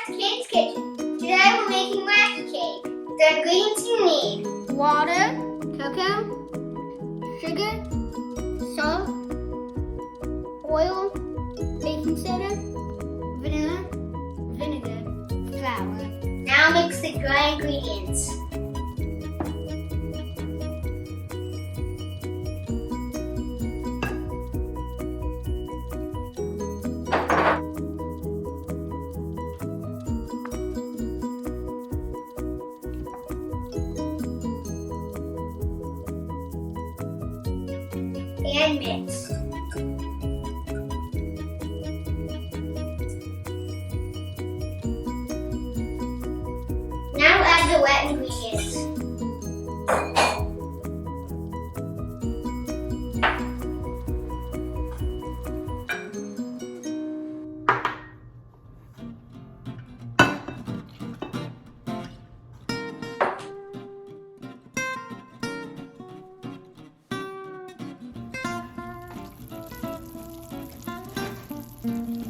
back to Kaden's kitchen. Today we're making wacky cake. The ingredients you need: water, cocoa, sugar, salt, oil, baking soda, vanilla, vinegar, flour. Now mix the dry ingredients. And mix. Now add the wet ingredients.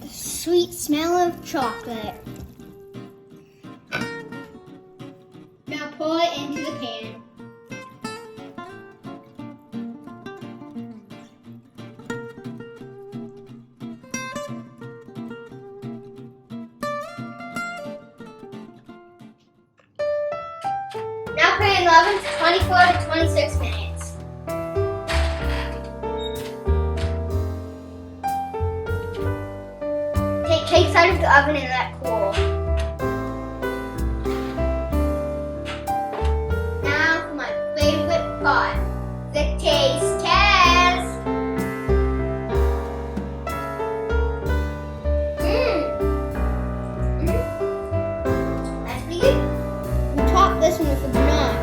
Sweet smell of chocolate. Now pour it into the pan. Now put it in the oven for 24 to 26 minutes. Take cakes out of the oven and let cool. Now for my favorite part, the taste test. That's pretty good. We topped this one with a ganache.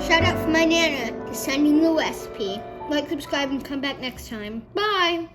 Shout out for my Nana for sending the recipe. Like, subscribe, and come back next time. Bye.